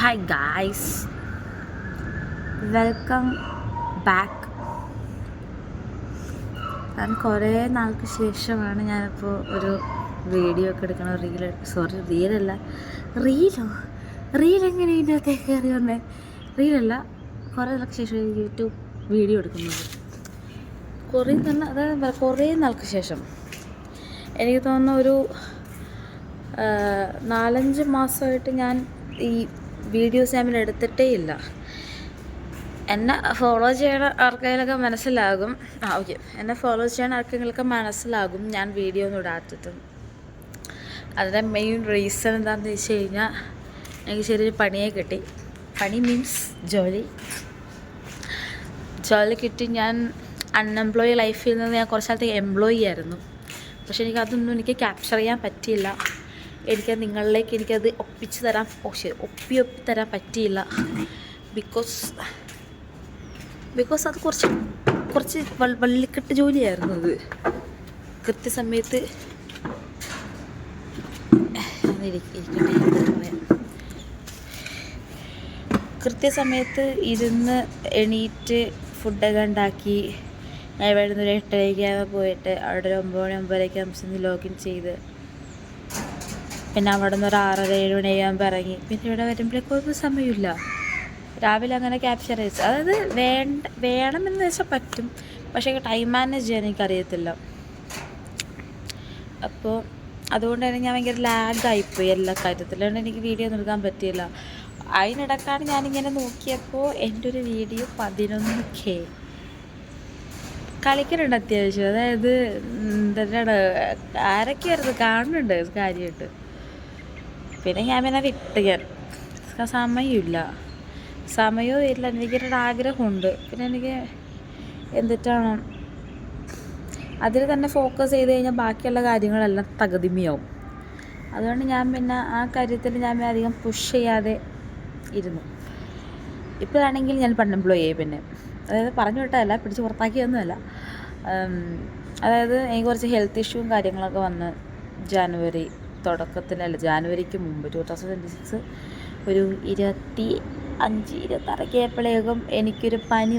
Hi guys, welcome back. ഞാൻ കുറേ നാൾക്ക് ശേഷമാണ് ഞാനിപ്പോൾ ഒരു വീഡിയോ ഒക്കെ എടുക്കണം. റീൽ എങ്ങനെ ഇതിനകത്തേക്ക് കയറി വന്നേ? റീലല്ല, കുറേ നാൾക്ക് ശേഷം യൂട്യൂബ് വീഡിയോ എടുക്കുന്നത്. കുറേ നാൾക്ക് ശേഷം എനിക്ക് തോന്നുന്ന ഒരു 4-5 മാസമായിട്ട് ഞാൻ ഈ വീഡിയോസ് ഞാൻ എടുത്തിട്ടേ ഇല്ല. എന്നെ ഫോളോ ചെയ്യണ ആർക്കെങ്കിലൊക്കെ മനസ്സിലാകും. ഓക്കെ, എന്നെ ഫോളോ ചെയ്യണ ആർക്കെങ്കിലൊക്കെ മനസ്സിലാകും ഞാൻ വീഡിയോ ഒന്നും ഇടാത്തത്. അതിൻ്റെ മെയിൻ റീസൺ എന്താണെന്ന് വെച്ച് കഴിഞ്ഞാൽ, എനിക്ക് ചെറിയൊരു പണിയെ കിട്ടി. പണി മീൻസ് ജോലി കിട്ടി. ഞാൻ അൺഎംപ്ലോയി ലൈഫിൽ നിന്ന് ഞാൻ കുറച്ച് കാലത്തേക്ക് എംപ്ലോയി ആയിരുന്നു. പക്ഷെ എനിക്കതൊന്നും ക്യാപ്ചർ ചെയ്യാൻ പറ്റിയില്ല. എനിക്കത് ഒപ്പി തരാൻ പറ്റിയില്ല. ബിക്കോസ് അത് കുറച്ച് വള്ളിക്കെട്ട് ജോലിയായിരുന്നു. അത് കൃത്യസമയത്ത് കൃത്യസമയത്ത് ഇരുന്ന് എണീറ്റ് ഫുഡൊക്കെ ഉണ്ടാക്കി ഞാൻ ഇവിടെ നിന്ന് ഒരു 8:30 പോയിട്ട് അവിടെ ഒരു 9-9:30 ലോഗിൻ ചെയ്ത്, പിന്നെ അവിടെ നിന്ന് ഒരു 6-7 മണിയാകുമ്പോൾ ഇറങ്ങി. പിന്നെ ഇവിടെ വരുമ്പോഴേക്കൊന്നും സമയമില്ല. രാവിലെ അങ്ങനെ ക്യാപ്ചർ ചെയ്ത്, അതായത് വേണമെന്ന് വെച്ചാൽ പറ്റും, പക്ഷേ ടൈം മാനേജ് ചെയ്യാൻ എനിക്കറിയത്തില്ല. അപ്പോൾ അതുകൊണ്ട് തന്നെ ഞാൻ ഭയങ്കര ലാഗായിപ്പോയി എല്ലാ കാര്യത്തിലും. അതുകൊണ്ട് എനിക്ക് വീഡിയോ എടുക്കാൻ പറ്റിയില്ല. അതിനിടക്കാണ് ഞാനിങ്ങനെ നോക്കിയപ്പോൾ എൻ്റെ ഒരു വീഡിയോ 11K കളിക്കുന്നുണ്ട് അത്യാവശ്യം. അതായത് എന്താണ്, ആരൊക്കെയായിരുന്നു കാണുന്നുണ്ട് കാര്യമായിട്ട്. പിന്നെ ഞാൻ സമയവും ഇല്ല. എനിക്കൊരു ആഗ്രഹമുണ്ട്. പിന്നെ എനിക്ക് എന്നിട്ടാണ് അതിൽ തന്നെ ഫോക്കസ് ചെയ്ത് കഴിഞ്ഞാൽ ബാക്കിയുള്ള കാര്യങ്ങളെല്ലാം തകതിമിയാവും. അതുകൊണ്ട് ഞാൻ പിന്നെ ആ കാര്യത്തിൽ ഞാൻ അധികം പുഷ് ചെയ്യാതെ ഇരുന്നു. ഇപ്പോഴാണെങ്കിൽ ഞാൻ അൺഎംപ്ലോയി ആയി. പിന്നെ അതായത് പറഞ്ഞു വിട്ടതല്ല, പിടിച്ച് പുറത്താക്കിയൊന്നുമല്ല. അതായത് എനിക്ക് കുറച്ച് ഹെൽത്ത് ഇഷ്യൂവും കാര്യങ്ങളൊക്കെ വന്ന് ജാനുവരിക്ക് മുമ്പ് 2026 ഒരു 25-26 ആയപ്പോഴേക്കും എനിക്കൊരു പനി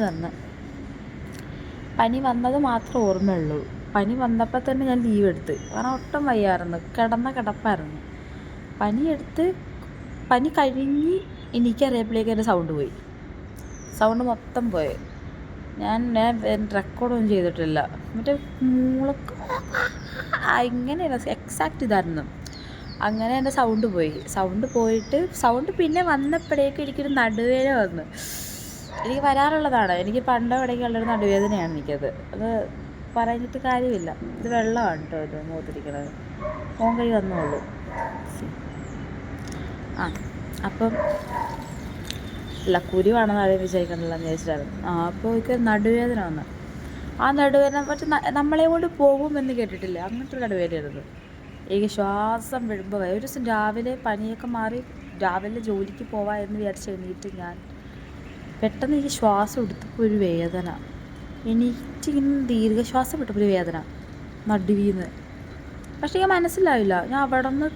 വന്നത് മാത്രമേ ഓർമ്മയുള്ളൂ. പനി വന്നപ്പോൾ തന്നെ ഞാൻ ലീവ് എടുത്ത്, കാരണം ഒട്ടും വയ്യായിരുന്നു, കിടപ്പായിരുന്നു. പനി കഴിഞ്ഞ് എനിക്കറിയപ്പോഴേക്കും എൻ്റെ സൗണ്ട് മൊത്തം പോയി. ഞാൻ റെക്കോർഡൊന്നും ചെയ്തിട്ടില്ല. മറ്റേ ഇങ്ങനെയല്ല, എക്സാക്റ്റ് ഇതായിരുന്നു. അങ്ങനെ എൻ്റെ സൗണ്ട് പോയിട്ട് പിന്നെ വന്നപ്പോഴേക്കും എനിക്കൊരു നടുവേദന വന്നു. എനിക്ക് വരാറുള്ളതാണ്. എനിക്ക് പണ്ട് ഇടയ്ക്കുള്ളൊരു നടുവേദനയാണ് എനിക്കത്. അത് പറഞ്ഞിട്ട് കാര്യമില്ല. ഇത് വെള്ളമാണ് കേട്ടോ, ഇത് മുഖത്തിരിക്കണത്. കൈ വന്നോളൂ. അപ്പം കുരുവാണെന്ന് ആദ്യം വിചാരിക്കണില്ല എന്ന് വിചാരിച്ചിട്ടായിരുന്നു. അപ്പോൾ എനിക്ക് നടുവേദന വന്നു. ആ നടുവേദന പക്ഷെ നമ്മളെ കൊണ്ട് പോകുമെന്ന് കേട്ടിട്ടില്ല, അങ്ങനത്തെ ഒരു നടുവേദനയായിരുന്നു. എനിക്ക് ശ്വാസം വിടുമ്പോൾ ഒരു ദിവസം രാവിലെ പനിയൊക്കെ മാറി രാവിലെ ജോലിക്ക് പോവാം എന്ന് വിചാരിച്ച് എണീറ്റ് ഞാൻ പെട്ടെന്ന് എനിക്ക് ശ്വാസം എടുത്തപ്പോൾ ഒരു വേദന. എനിക്കിങ്ങനെ ദീർഘശ്വാസം വിട്ടപ്പോൾ ഒരു വേദന നടുവീന്ന്. പക്ഷേ എനിക്ക് മനസ്സിലായില്ല. ഞാൻ അവിടെ നിന്ന്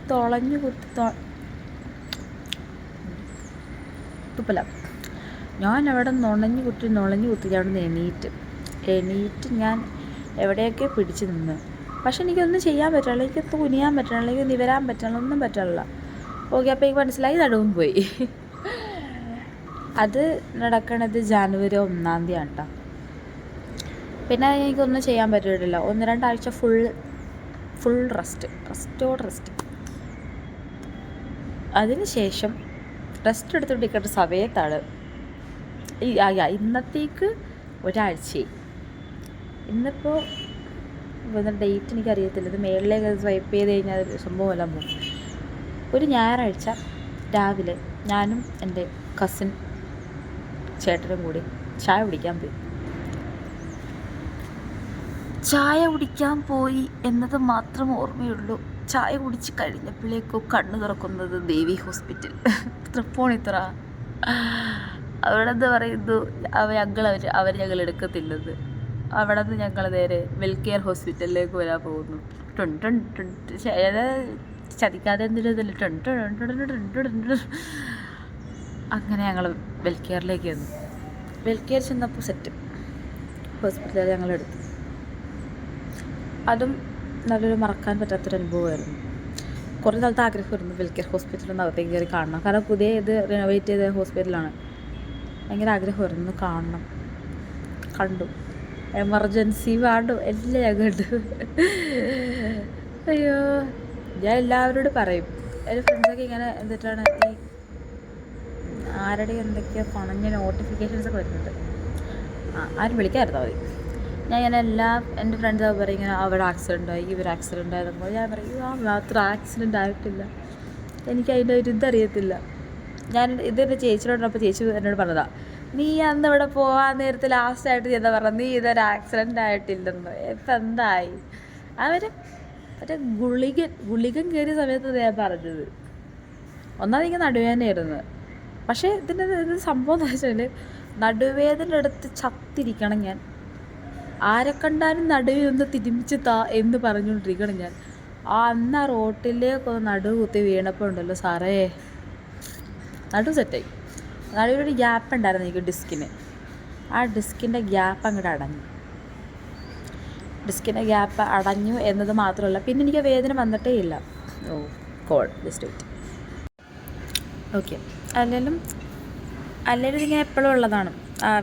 ഞാൻ അവിടെ നുണഞ്ഞു കുത്തി ഞാൻ അവിടെ നിന്ന് എണീറ്റ് ഞാൻ എവിടെയൊക്കെ പിടിച്ച് നിന്ന്. പക്ഷെ എനിക്കൊന്നും ചെയ്യാൻ പറ്റില്ല. എനിക്ക് തുനിയാൻ പറ്റണില്ല, എനിക്ക് നിവരാൻ പറ്റണില്ല, ഒന്നും പറ്റണില്ല. ഓക്കെ, അപ്പോൾ എനിക്ക് മനസ്സിലായി നടുവും പോയി. അത് നടക്കണത് ജാനുവരി 1 കേട്ടോ. പിന്നെ എനിക്കൊന്നും ചെയ്യാൻ പറ്റിയിട്ടില്ല. 1-2 ആഴ്ച ഫുൾ റെസ്റ്റ്. അതിനുശേഷം റെസ്റ്റ് എടുത്തിട്ടിരിക്കേണ്ട സമയത്താണ് ഇന്നത്തേക്ക് ഒരാഴ്ചയായി. ഇന്നിപ്പോൾ ഡേറ്റ് എനിക്കറിയത്തില്ല. ഇത് മേളിലേക്ക് സ്വൈപ്പ് ചെയ്ത് കഴിഞ്ഞാൽ സംഭവമെല്ലാം പോകും. ഒരു ഞായറാഴ്ച രാവിലെ ഞാനും എൻ്റെ കസിൻ ചേട്ടനും കൂടി ചായ കുടിക്കാൻ പോയി എന്നത് മാത്രം ഓർമ്മയുള്ളൂ. ചായ കുടിച്ച് കഴിഞ്ഞപ്പോഴേക്കോ കണ്ണു തുറക്കുന്നത് ദേവി ഹോസ്പിറ്റൽ, തൃപ്പൂണിത്തുറ. അവിടെ നിന്ന് പറയുന്നു ഞങ്ങൾ എടുക്കത്തില്ലെന്ന്. അവിടെ നിന്ന് ഞങ്ങൾ നേരെ വെൽകെയർ ഹോസ്പിറ്റലിലേക്ക് വരാൻ പോകുന്നു. ചതിക്കാതെ എന്തിനല്ല. അങ്ങനെ ഞങ്ങൾ വെൽക്കെയറിലേക്ക് വന്നു. വെൽക്കെയർ ചെന്നപ്പോൾ സെറ്റ് ഹോസ്പിറ്റലിൽ ഞങ്ങളെടുത്തു. അതും നല്ലൊരു മറക്കാൻ പറ്റാത്തൊരു അനുഭവമായിരുന്നു. കുറേ നാളത്തെ ആഗ്രഹമായിരുന്നു വെൽക്കെയർ ഹോസ്പിറ്റലിൽ അകത്തേക്ക് കയറി കാണണം. കാരണം പുതിയ ഇത് റിനോവേറ്റ് ചെയ്ത ഹോസ്പിറ്റലാണ്. ഭയങ്കര ആഗ്രഹമായിരുന്നു കാണണം. കണ്ടു. എമർജൻസി വാർഡും എല്ലാം ഞാൻ കണ്ടു. അയ്യോ, ഞാൻ എല്ലാവരോടും പറയും. എൻ്റെ ഫ്രണ്ട്സൊക്കെ ഇങ്ങനെ എന്നിട്ടാണ് ഈ ആരുടെ എന്തൊക്കെയോ പണഞ്ഞ നോട്ടിഫിക്കേഷൻസൊക്കെ വരുന്നുണ്ട്. ആരും വിളിക്കാതിരുന്നാൽ മതി. ഞാൻ ഇങ്ങനെ എൻ്റെ ഫ്രണ്ട്സ് പറയും ഇങ്ങനെ അവിടെ ആക്സിഡൻ്റ് ആയി, ഇവർ ആക്സിഡൻ്റ് ആയതെങ്കിൽ ഞാൻ പറയും മാത്രം ആക്സിഡൻ്റ് ആയിട്ടില്ല, എനിക്ക് അതിൻ്റെ ഒരു ഇതറിയത്തില്ല. ഞാൻ ഇതെൻ്റെ ചേച്ചിയോടൊപ്പം ചേച്ചി എന്നോട് പറഞ്ഞതാണ്, നീ അന്ന് ഇവിടെ പോകാൻ നേരത്തെ ലാസ്റ്റായിട്ട് എന്താ പറഞ്ഞത്, നീ ഇതൊരു ആക്സിഡൻ്റ് ആയിട്ടില്ലെന്ന്. ഇപ്പം എന്തായി? അവർ മറ്റേ ഗുളികൻ കയറിയ സമയത്ത് ഞാൻ പറഞ്ഞത്. ഒന്നാമത് നടുവേദനയായിരുന്നു. പക്ഷേ ഇത് സംഭവം എന്താ വെച്ചാൽ നടുവേദന എടുത്ത് ചത്തിരിക്കണം ഞാൻ. ആരെ കണ്ടാലും നടുവിൽ ഒന്ന് തിരുമിച്ച് എന്ന് പറഞ്ഞുകൊണ്ടിരിക്കണം ഞാൻ. അന്ന് ആ റോട്ടിലേക്ക് നടുവ് കുത്തി വീണപ്പോൾ ഉണ്ടല്ലോ സാറേ, നടുവ് സെറ്റായി. നടുവിലൊരു ഗ്യാപ്പ് ഉണ്ടായിരുന്നു എനിക്ക് ഡിസ്കിന്. ആ ഡിസ്കിൻ്റെ ഗ്യാപ്പ് അങ്ങോട്ട് അടഞ്ഞു. ഡിസ്കിൻ്റെ ഗ്യാപ്പ് അടഞ്ഞു എന്നത് മാത്രമല്ല, പിന്നെ എനിക്ക് വേദന വന്നിട്ടേ ഇല്ല. ഓ ഗോഡ്, ജസ്റ്റ് വെയിറ്റ്. ഓക്കെ, അല്ലെങ്കിലും ഇതിങ്ങനെ എപ്പോഴും ഉള്ളതാണ്.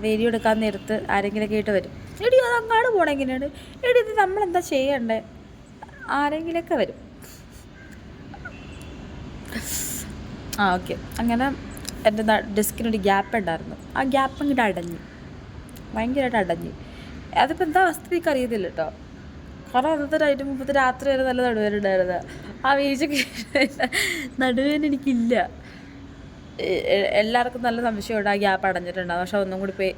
വീഡിയോ എടുക്കാൻ നേരത്ത് ആരെങ്കിലുമൊക്കെ ആയിട്ട് വരും, എടി അത് അങ്ങാട് പോകണം എങ്ങനെയാണ്, എടി ഇത് നമ്മളെന്താ ചെയ്യണ്ടേ, ആരെങ്കിലുമൊക്കെ വരും. ഓക്കെ, അങ്ങനെ എൻ്റെ ഡിസ്കിനൊരു ഗ്യാപ്പ് ഉണ്ടായിരുന്നു. ആ ഗ്യാപ്പ് ഇങ്ങോട്ട് അടഞ്ഞു, ഭയങ്കരമായിട്ട് അടഞ്ഞു. അതിപ്പോൾ എന്താ അവസ്ഥ എനിക്ക് അറിയത്തില്ല കേട്ടോ. കാരണം അന്നത്തെ അതിൻ്റെ മുമ്പത്തെ രാത്രി വരെ നല്ല നടുവേദന ഉണ്ടായിരുന്നു. ആ വീഴ്ചക്ക് നടുവേദന എനിക്കില്ല. എല്ലാവർക്കും നല്ല സംശയമുണ്ട് ആ ഗ്യാപ്പ് അടഞ്ഞിട്ടുണ്ടാകും. പക്ഷെ ഒന്നും കൂടി പോയി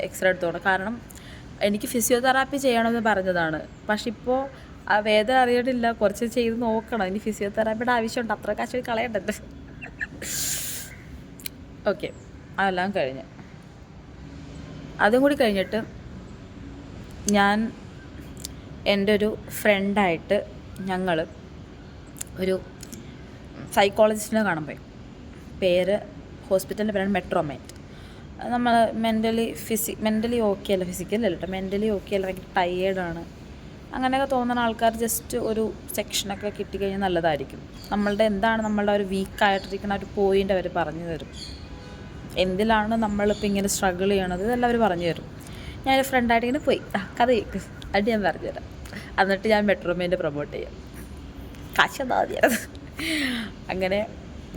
എക്സ്റേ എടുത്തോണം. കാരണം എനിക്ക് ഫിസിയോതെറാപ്പി ചെയ്യണമെന്ന് പറഞ്ഞതാണ്. പക്ഷെ ഇപ്പോൾ ആ വേദന അറിയണില്ല, കുറച്ച് ചെയ്ത് നോക്കണം. ഇനി ഫിസിയോതെറാപ്പിയുടെ ആവശ്യമുണ്ട്, അത്ര കാശ് കളയണ്ടല്ലോ. ഓക്കെ, അതെല്ലാം കഴിഞ്ഞ് അതും കൂടി കഴിഞ്ഞിട്ട് ഞാൻ എൻ്റെ ഒരു ഫ്രണ്ടായിട്ട് ഞങ്ങൾ ഒരു സൈക്കോളജിസ്റ്റിനെ കാണാൻ പോയി. ഹോസ്പിറ്റലിൻ്റെ പേരാണ് മെട്രോമേറ്റ്. നമ്മൾ മെൻ്റലി ഓക്കെ അല്ല, ഫിസിക്കലല്ല കേട്ടോ, മെൻ്റലി ഓക്കെ അല്ല, ഭയങ്കര ടയേർഡാണ്, അങ്ങനെയൊക്കെ തോന്നുന്ന ആൾക്കാർ ജസ്റ്റ് ഒരു സെക്ഷനൊക്കെ കിട്ടിക്കഴിഞ്ഞാൽ നല്ലതായിരിക്കും. നമ്മളുടെ ഒരു വീക്കായിട്ടിരിക്കുന്ന ഒരു പോയിൻ്റ് അവർ പറഞ്ഞു തരും. എന്തിലാണ് നമ്മളിപ്പോൾ ഇങ്ങനെ സ്ട്രഗിൾ ചെയ്യണത് ഇതെല്ലാം അവർ പറഞ്ഞു തരും. ഞാനൊരു ഫ്രണ്ടായിട്ട് ഇങ്ങനെ പോയി, കഥ കേൾക്ക്, അത് ഞാൻ പറഞ്ഞുതരാം. എന്നിട്ട് ഞാൻ മെട്രോമേൻ്റെ പ്രൊമോട്ട് ചെയ്യാം, കാശ് എന്താ മതിയത്. അങ്ങനെ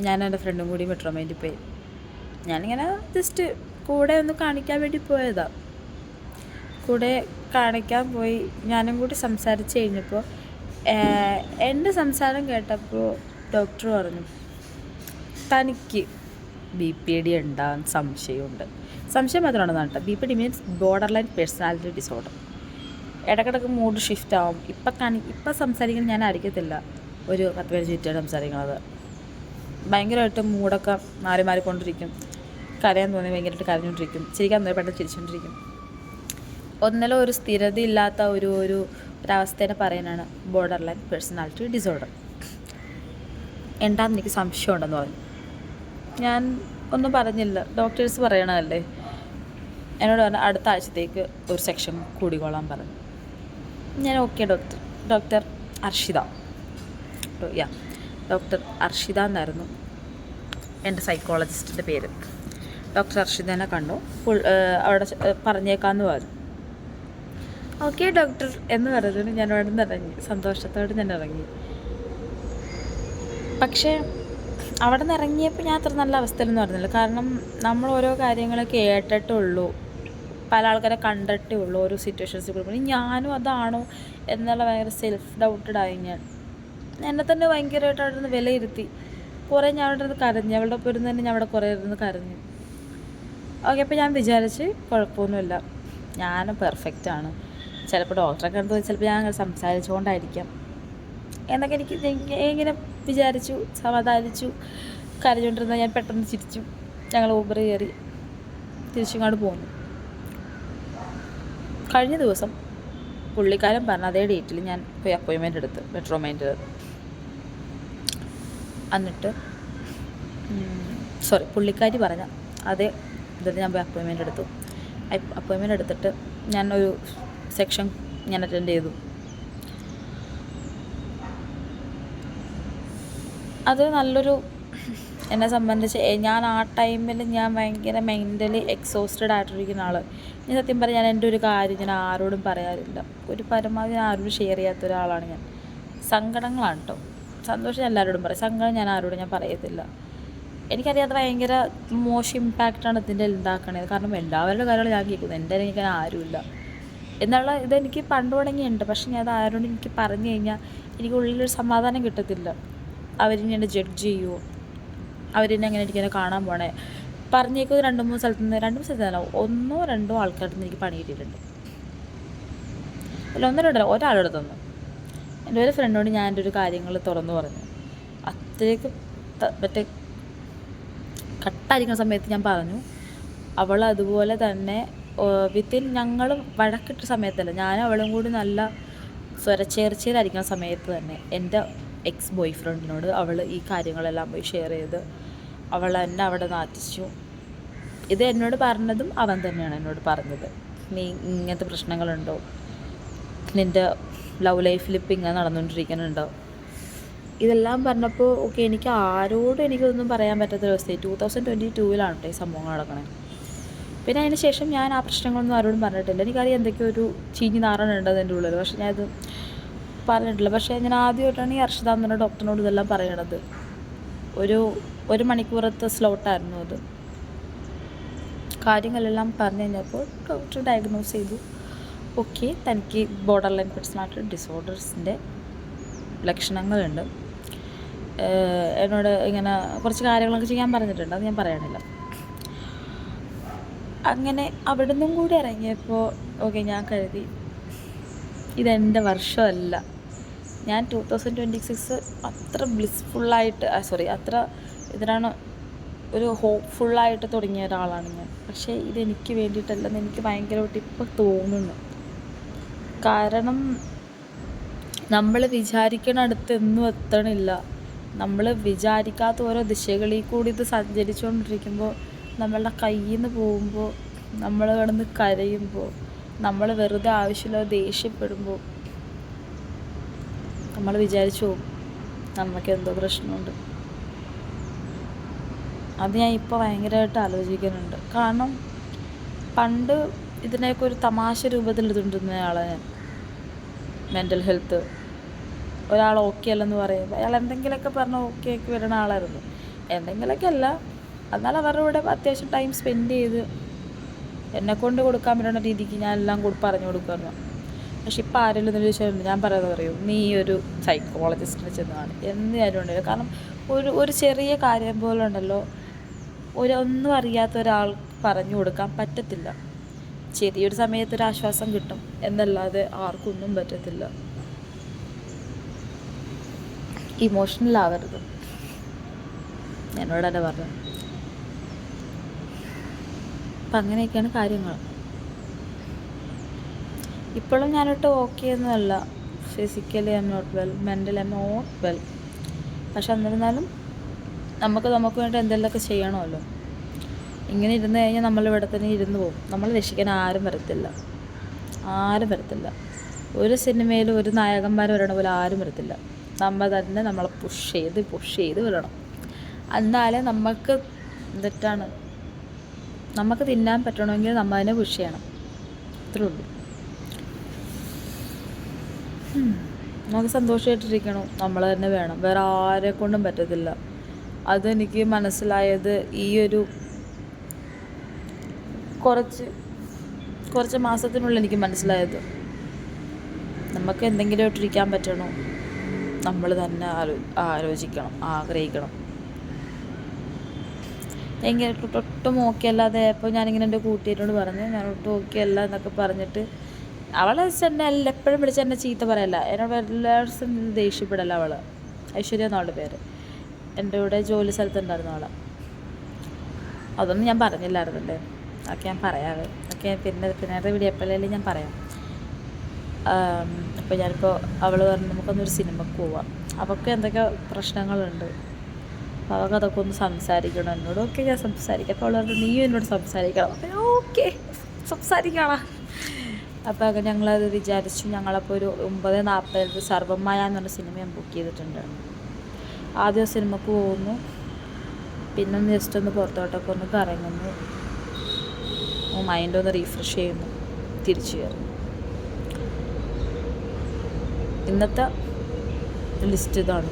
ഞാനും എൻ്റെ ഫ്രണ്ടും കൂടി മെട്രോമേൻ്റിൽ പോയി. ഞാനിങ്ങനെ ജസ്റ്റ് കൂടെ ഒന്ന് കാണിക്കാൻ വേണ്ടി പോയതാണ്. കൂടെ കാണിക്കാൻ പോയി ഞാനും കൂടി സംസാരിച്ച് കഴിഞ്ഞപ്പോൾ എൻ്റെ സംസാരം കേട്ടപ്പോൾ ഡോക്ടർ പറഞ്ഞു, തനിക്ക് BPD ഉണ്ടാകാൻ സംശയമുണ്ട്. സംശയം മാത്രമാണെന്നാണ് കേട്ടോ. BPD means border line personality disorder. ഇടയ്ക്കിടയ്ക്ക് മൂഡ് ഷിഫ്റ്റ് ആവും. ഇപ്പം സംസാരിക്കുന്നത് ഞാൻ ആയിരിക്കത്തില്ല ഒരു 10 മിനിറ്റ് സംസാരിക്കണത്. ഭയങ്കരമായിട്ട് മൂടൊക്കെ മാറിക്കൊണ്ടിരിക്കും. കരയാൻ തോന്നി ഭയങ്കരമായിട്ട് കരഞ്ഞുകൊണ്ടിരിക്കും, ചിരിക്കാൻ തോന്നി പെട്ടെന്ന് ചിരിച്ചുകൊണ്ടിരിക്കും. ഒന്നിലും ഒരു സ്ഥിരത ഇല്ലാത്ത ഒരവസ്ഥേനെ പറയാനാണ് ബോർഡർ ലൈൻ പേഴ്സണാലിറ്റി ഡിസോർഡർ. എന്താണെന്ന് എനിക്ക് സംശയമുണ്ടെന്ന് പറഞ്ഞു. ഞാൻ ഒന്നും പറഞ്ഞില്ല, ഡോക്ടേഴ്സ് പറയണതല്ലേ. എന്നോട് പറഞ്ഞ അടുത്ത ആഴ്ചത്തേക്ക് ഒരു സെക്ഷൻ കൂടിക്കോളാൻ പറഞ്ഞു. ഞാൻ okay doctor Arshitha, doctor Arshitha എന്നായിരുന്നു എൻ്റെ സൈക്കോളജിസ്റ്റിൻ്റെ പേര്. ഡോക്ടർ അർഷിതനെ കണ്ടു, അവിടെ പറഞ്ഞേക്കാമെന്ന് പറഞ്ഞു. ഓക്കെ ഡോക്ടർ എന്ന് പറഞ്ഞിട്ട് ഞാൻ അവിടെ നിന്ന് ഇറങ്ങി, സന്തോഷത്തോടെ ഞാൻ ഇറങ്ങി. പക്ഷേ അവിടെ നിന്ന് ഇറങ്ങിയപ്പോൾ ഞാൻ അത്ര നല്ല അവസ്ഥയിലൊന്നും പറഞ്ഞില്ല. കാരണം നമ്മൾ ഓരോ കാര്യങ്ങൾ കേട്ടിട്ടുള്ളൂ, പല ആൾക്കാരെ കണ്ടിട്ടേ ഉള്ളൂ ഓരോ സിറ്റുവേഷൻസിൽ കൂടി. ഞാനും അതാണോ എന്നുള്ള ഭയങ്കര സെൽഫ് ഡൗട്ടഡായി. ഞാൻ എന്നെ തന്നെ ഭയങ്കരമായിട്ട് അവിടെ നിന്ന് വിലയിരുത്തി. കുറേ ഞാൻ അവിടെ നിന്ന് കരഞ്ഞു, അവളുടെ ഒപ്പം ഇരുന്ന് തന്നെ ഞാൻ അവിടെ കുറേ ഇരുന്ന് കരഞ്ഞു. ഓക്കെ, അപ്പോൾ ഞാൻ വിചാരിച്ച് കുഴപ്പമൊന്നുമില്ല, ഞാൻ പെർഫെക്റ്റാണ്. ചിലപ്പോൾ ഡോക്ടറെ കണ്ടു, ചിലപ്പോൾ ഞാൻ അങ്ങനെ സംസാരിച്ചുകൊണ്ടായിരിക്കാം എന്നൊക്കെ എനിക്ക് ഇങ്ങനെ വിചാരിച്ചു, സമാധാനിച്ചു. കരഞ്ഞുകൊണ്ടിരുന്ന ഞാൻ പെട്ടെന്ന് ചിരിച്ചു. ഞങ്ങൾ ഊബർ കയറി തിരിച്ചിങ്ങോട്ട് പോന്നു. കഴിഞ്ഞ ദിവസം പുള്ളിക്കാരൻ പറഞ്ഞ അതേ ഡേറ്റിൽ ഞാൻ പോയി അപ്പോയിൻമെൻ്റ് എടുത്ത് മെട്രോമൈൻഡ്. എന്നിട്ട് പുള്ളിക്കാരി പറഞ്ഞ അതേ ഇതിൽ ഞാൻ പോയി അപ്പോയിൻമെൻ്റ് എടുത്തു. അപ്പോയിൻമെൻ്റ് എടുത്തിട്ട് ഞാനൊരു സെക്ഷൻ ഞാൻ അറ്റൻഡ് ചെയ്തു. അത് നല്ലൊരു, എന്നെ സംബന്ധിച്ച് ഞാൻ ആ ടൈമിൽ ഞാൻ ഭയങ്കര മെൻ്റലി എക്സോസ്റ്റഡ് ആയിട്ടിരിക്കുന്ന ആൾ. ഞാൻ സത്യം പറഞ്ഞാൽ ഞാൻ എൻ്റെ ഒരു കാര്യം ഞാൻ ആരോടും പറയാറില്ല. ഒരു പരമാവധി ഞാൻ ആരോടും ഷെയർ ചെയ്യാത്ത ഒരാളാണ് ഞാൻ. സങ്കടങ്ങളാണ് കേട്ടോ, സന്തോഷം ഞാൻ എല്ലാവരോടും പറയും, സങ്കടം ഞാൻ ആരോടും ഞാൻ പറയത്തില്ല. എനിക്കറിയാത്ത ഭയങ്കര മോശം ഇമ്പാക്റ്റാണ് ഇതിൻ്റെ ഉണ്ടാക്കണത്. കാരണം എല്ലാവരുടെ കാര്യങ്ങൾ ഞാൻ കേൾക്കുന്നു, എൻ്റെ കേൾക്കാൻ ആരുമില്ല എന്നുള്ള ഇതെനിക്ക് പണ്ട് തുടങ്ങിയുണ്ട്. പക്ഷെ ഞാൻ അത് ആരോടും എനിക്ക് പറഞ്ഞു കഴിഞ്ഞാൽ എനിക്ക് ഉള്ളിലൊരു സമാധാനം കിട്ടത്തില്ല. അവരിനി എന്നെ ജഡ്ജ് ചെയ്യുമോ, അവരെന്നെ അങ്ങനെ എനിക്കെന്നെ കാണാൻ പോണേ പറഞ്ഞേക്കും. 2-3 സ്ഥലത്ത് നിന്ന് 1-2 ആൾക്കാരുടെ നിന്ന് എനിക്ക് പണി കിട്ടിയിട്ടുണ്ട്. അല്ല 1-2 ഒരാളുടെ തന്നു. എൻ്റെ ഒരു ഫ്രണ്ടിനോട് ഞാൻ എൻ്റെ ഒരു കാര്യങ്ങൾ തുറന്നു പറഞ്ഞു. അത്രയ്ക്ക് മറ്റേ കട്ടായിരിക്കുന്ന സമയത്ത് ഞാൻ പറഞ്ഞു. അവൾ അതുപോലെ തന്നെ വിത്തിൻ ഞങ്ങൾ വഴക്കിട്ട സമയത്തല്ല, ഞാനും അവളും കൂടി നല്ല സ്വരച്ചേർച്ചയിലായിരിക്കുന്ന സമയത്ത് തന്നെ എൻ്റെ എക്സ് ബോയ് ഫ്രണ്ടിനോട് അവൾ ഈ കാര്യങ്ങളെല്ലാം പോയി ഷെയർ ചെയ്ത് അവൾ എന്നെ അവിടെ നാറ്റിച്ചു. ഇത് എന്നോട് പറഞ്ഞതും അവൻ തന്നെയാണ് എന്നോട് പറഞ്ഞത്. നീ ഇങ്ങനത്തെ പ്രശ്നങ്ങളുണ്ടോ, നിൻ്റെ ലവ് ലൈഫിൽ ഇപ്പം ഇങ്ങനെ നടന്നുകൊണ്ടിരിക്കുന്നുണ്ടോ, ഇതെല്ലാം പറഞ്ഞപ്പോൾ ഓക്കെ, എനിക്ക് ആരോടും എനിക്കൊന്നും പറയാൻ പറ്റാത്തൊരവസ്ഥയായി. 2022 കേട്ടോ ഈ സംഭവങ്ങൾ നടക്കണേ. പിന്നെ അതിന് ശേഷം ഞാൻ ആ പ്രശ്നങ്ങളൊന്നും ആരോടും പറഞ്ഞിട്ടില്ല. എനിക്കറിയാം എന്തൊക്കെയോ ഒരു ചീഞ്ഞ് നാറാനുണ്ടത് എൻ്റെ ഉള്ളിൽ, പക്ഷെ ഞാനത് പറഞ്ഞിട്ടില്ല. പക്ഷേ ഞാൻ ആദ്യമായിട്ടാണ് ഈ അർഷിത എന്ന ഡോക്ടറിനോട് ഇതെല്ലാം പറയണത്. ഒരു മണിക്കൂറത്തെ സ്ലോട്ടായിരുന്നു അത്. കാര്യങ്ങളെല്ലാം പറഞ്ഞു കഴിഞ്ഞപ്പോൾ ഡോക്ടർ ഡയഗ്നോസ് ചെയ്തു. ഓക്കെ, തനിക്ക് ബോർഡർ ലൈൻ പേഴ്സണാലിറ്റി ഡിസോർഡേഴ്സിൻ്റെ ലക്ഷണങ്ങളുണ്ട്. എന്നോട് ഇങ്ങനെ കുറച്ച് കാര്യങ്ങളൊക്കെ ചെയ്യാൻ പറഞ്ഞിട്ടുണ്ട്, അത് ഞാൻ പറയണില്ല. അങ്ങനെ അവിടെ നിന്നും കൂടി ഇറങ്ങിയപ്പോൾ ഓക്കെ, ഞാൻ കരുതി ഇതെൻ്റെ വർഷമല്ല. ഞാൻ 2026 അത്ര ബ്ലിസ്ഫുള്ളായിട്ട് അത്ര ഇതിനാണ് ഒരു ഹോപ്പ്ഫുള്ളായിട്ട് തുടങ്ങിയ ഒരാളാണ് ഞാൻ. പക്ഷേ ഇതെനിക്ക് വേണ്ടിയിട്ടല്ലെന്ന് എനിക്ക് ഭയങ്കരമായിട്ട് ഇപ്പോൾ തോന്നുന്നു. കാരണം നമ്മൾ വിചാരിക്കണടുത്ത് എന്നും എത്തണില്ല. നമ്മൾ വിചാരിക്കാത്ത ഓരോ ദിശകളിൽ കൂടി ഇത് സഞ്ചരിച്ചുകൊണ്ടിരിക്കുമ്പോൾ നമ്മളുടെ കയ്യിൽ നിന്ന് പോകുമ്പോൾ, നമ്മൾ കിടന്ന് കരയുമ്പോൾ, നമ്മൾ വെറുതെ ആവശ്യമില്ലാതെ ദേഷ്യപ്പെടുമ്പോൾ നമ്മൾ വിചാരിച്ചു പോകും നമുക്ക് എന്തോ പ്രശ്നമുണ്ട്. അത് ഞാൻ ഇപ്പോൾ ഭയങ്കരമായിട്ട് ആലോചിക്കുന്നുണ്ട്. കാരണം പണ്ട് ഇതിനെയൊക്കെ ഒരു തമാശ രൂപത്തിൽ ഇതുകൊണ്ടിരുന്നയാളാണ് ഞാൻ. മെൻ്റൽ ഹെൽത്ത് ഒരാൾ ഓക്കെ അല്ലെന്ന് പറയുമ്പോൾ അയാൾ എന്തെങ്കിലുമൊക്കെ പറഞ്ഞ് ഓക്കെ ആക്കി വരുന്ന ആളായിരുന്നു. എന്തെങ്കിലുമൊക്കെ അല്ല, എന്നാൽ അവരുടെ കൂടെ അത്യാവശ്യം ടൈം സ്പെൻഡ് ചെയ്ത് എന്നെക്കൊണ്ട് കൊടുക്കാൻ പറ്റുന്ന രീതിക്ക് ഞാൻ എല്ലാം പറഞ്ഞു കൊടുക്കുമായിരുന്നു. പക്ഷെ ഇപ്പോൾ ആരെങ്കിലും എന്തെങ്കിലും ചോദിച്ചാൽ ഞാൻ പറയാതെ പറയും, നീ ഒരു സൈക്കോളജിസ്റ്റിനെ ചെന്നാണ് എന്ന് കാര്യം ഉണ്ടല്ലോ. കാരണം ഒരു ചെറിയ കാര്യം പോലെ ഉണ്ടല്ലോ, ഒന്നും അറിയാത്ത ഒരാൾ പറഞ്ഞു കൊടുക്കാൻ പറ്റത്തില്ല. ചെറിയൊരു സമയത്തൊരു ആശ്വാസം കിട്ടും എന്നല്ലാതെ ആർക്കൊന്നും പറ്റത്തില്ല. ഇമോഷണൽ ആവരുത്, എന്നോട് തന്നെ പറഞ്ഞു. അപ്പം അങ്ങനെയൊക്കെയാണ് കാര്യങ്ങൾ. ഇപ്പോഴും ഞാനൊട്ട് ഓക്കെ ഒന്നുമല്ല. Physically I'm not well, mentally I'm not well. പക്ഷെ എന്നിരുന്നാലും നമുക്ക് വേണ്ടി എന്തെങ്കിലുമൊക്കെ ചെയ്യണമല്ലോ. ഇങ്ങനെ ഇരുന്ന് കഴിഞ്ഞാൽ നമ്മളിവിടെ തന്നെ ഇരുന്ന് പോകും. നമ്മൾ രക്ഷിക്കാൻ ആരും വരത്തില്ല. ഒരു സിനിമയിൽ ഒരു നായകന്മാർ വരണ പോലെ ആരും വരത്തില്ല. നമ്മൾ തന്നെ നമ്മളെ പുഷ് ചെയ്ത് വിടണം. എന്നാലേ നമുക്ക് തെറ്റാണ്, നമുക്ക് തിന്നാൻ പറ്റണമെങ്കിൽ നമ്മൾ അതിനെ പുഷ് ചെയ്യണം. അത്രേ ഉള്ളൂ. നമുക്ക് സന്തോഷമായിട്ടിരിക്കണം, നമ്മൾ തന്നെ വേണം, വേറെ ആരെ കൊണ്ടും പറ്റത്തില്ല. അതെനിക്ക് മനസ്സിലായത് ഈ ഒരു കുറച്ച് മാസത്തിനുള്ളിൽ എനിക്ക് മനസ്സിലായത്. നമുക്ക് എന്തെങ്കിലും ഇട്ടിരിക്കാൻ പറ്റണോ, നമ്മൾ തന്നെ ആലോചിക്കണം, ആഗ്രഹിക്കണം. എങ്ങനെ ഒട്ടും ഓക്കെ അല്ലാതെ ഇപ്പോൾ ഞാനിങ്ങനെ എൻ്റെ കൂട്ടുകാരോട് പറഞ്ഞു ഞാൻ ഒട്ടും ഓക്കെ അല്ല എന്നൊക്കെ പറഞ്ഞിട്ട് അവൾ എന്നെ എപ്പോഴും വിളിച്ച് എന്നെ ചീത്ത പറയല്ല, എന്നോട് എല്ലാവർക്കും ദേഷ്യപ്പെടല്ല. അവൾ ഐശ്വര്യ എന്നവളുടെ പേര്, എൻ്റെ കൂടെ ജോലി സ്ഥലത്തുണ്ടായിരുന്നു അവൾ. അതൊന്നും ഞാൻ പറഞ്ഞില്ലായിരുന്നല്ലേ, അതൊക്കെ ഞാൻ പറയാറ്, ഒക്കെ പിന്നത്തെ വീഡിയോ എപ്പോഴേലും ഞാൻ പറയാം. അപ്പോൾ ഞാനിപ്പോൾ അവൾ പറഞ്ഞു നമുക്കൊന്നൊരു സിനിമക്ക് പോവാം. അവൾക്ക് എന്തൊക്കെ പ്രശ്നങ്ങളുണ്ട്, അവൾക്ക് അതൊക്കെ ഒന്ന് സംസാരിക്കണം എന്നോട്. ഓക്കെ ഞാൻ സംസാരിക്കാം. അപ്പോൾ അവൾ പറഞ്ഞു നീയും എന്നോട് സംസാരിക്കണം. ഓക്കെ സംസാരിക്കണം. അപ്പോൾ അങ്ങനെ ഞങ്ങളത് വിചാരിച്ചു. ഞങ്ങളപ്പോൾ ഒരു 9:40 സർവ്വമായ എന്ന് പറഞ്ഞ സിനിമ ഞാൻ ബുക്ക് ചെയ്തിട്ടുണ്ട്. ആദ്യം സിനിമക്ക് പോകുന്നു, പിന്നെ ജസ്റ്റ് ഒന്ന് പുറത്തോട്ടൊക്കെ ഒന്ന് കറങ്ങുന്നു, മൈൻഡ് ഒന്ന് റീഫ്രഷ് ചെയ്യുന്നു, തിരിച്ചു കയറുന്നു. ഇന്നത്തെ ലിസ്റ്റ് ഇതാണ്.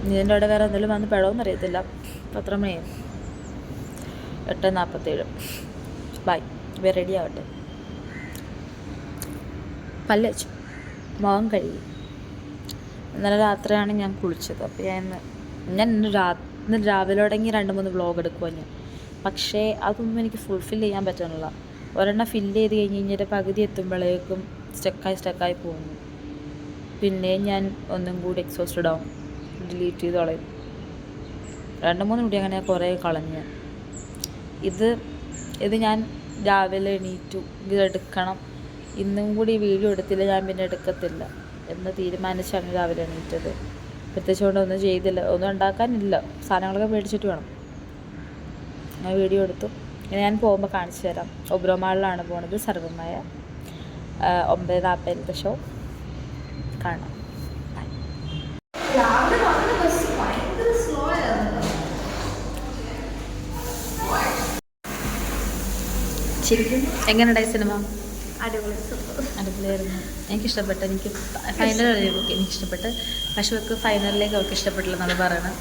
ഇതിൻ്റെ അവിടെ വേറെ എന്തെങ്കിലും വന്ന് പെടുമെന്ന് അറിയത്തില്ല. പത്രം മണിയായി 8:47. ബൈ. ഇവ റെഡി ആവട്ടെ. പല്ല് വെച്ചു, മുഖം കഴുകി. ഇന്നലെ രാത്രിയാണ് ഞാൻ കുളിച്ചത്. അപ്പോൾ ഇന്ന് രാവിലെ തുടങ്ങി 2-3 വ്ളോഗ് എടുക്കുക ഞാൻ. പക്ഷേ അതൊന്നും എനിക്ക് ഫുൾഫിൽ ചെയ്യാൻ പറ്റുന്നില്ല. ഒരെണ്ണം ഫില്ല് ചെയ്ത് കഴിഞ്ഞ് കഴിഞ്ഞിട്ട് പകുതി എത്തുമ്പോഴേക്കും സ്റ്റക്കായി പോകുന്നു. പിന്നെ ഞാൻ ഒന്നും കൂടി എക്സോസ്റ്റഡ് ആവും, ഡിലീറ്റ് ചെയ്ത് കളയും. 2-3 വീഡിയോ അങ്ങനെ കുറേ കളഞ്ഞ്. ഇത് ഞാൻ രാവിലെ എണീറ്റു, ഇതെടുക്കണം, ഇന്നും കൂടി വീഡിയോ എടുത്തില്ല ഞാൻ പിന്നെ എടുക്കത്തില്ല എന്ന് തീരുമാനിച്ചാണ് രാവിലെ എണീറ്റത്. പ്രത്യേകിച്ച് കൊണ്ട് ഒന്നും ചെയ്തില്ല, ഒന്നും ഉണ്ടാക്കാനില്ല, സാധനങ്ങളൊക്കെ മേടിച്ചിട്ട് വേണം. ഞാൻ വീഡിയോ എടുത്തു. ഇനി ഞാൻ പോകുമ്പോൾ കാണിച്ചു തരാം. ഒബ്രോ മാളിലാണ് പോണത്. സർവ്വമായ 9:40 ഷോ കാണാം. ശരിക്കും എങ്ങനെയുണ്ടായി സിനിമ? അടിപൊളിയായിരുന്നു. എനിക്കിഷ്ടപ്പെട്ടു. എനിക്ക് ഫൈനൽ എനിക്കിഷ്ടപ്പെട്ട്. പക്ഷെ ഇവർക്ക് ഫൈനലിലേക്ക് അവർക്ക് ഇഷ്ടപ്പെട്ടില്ല എന്നാണ് പറയണത്.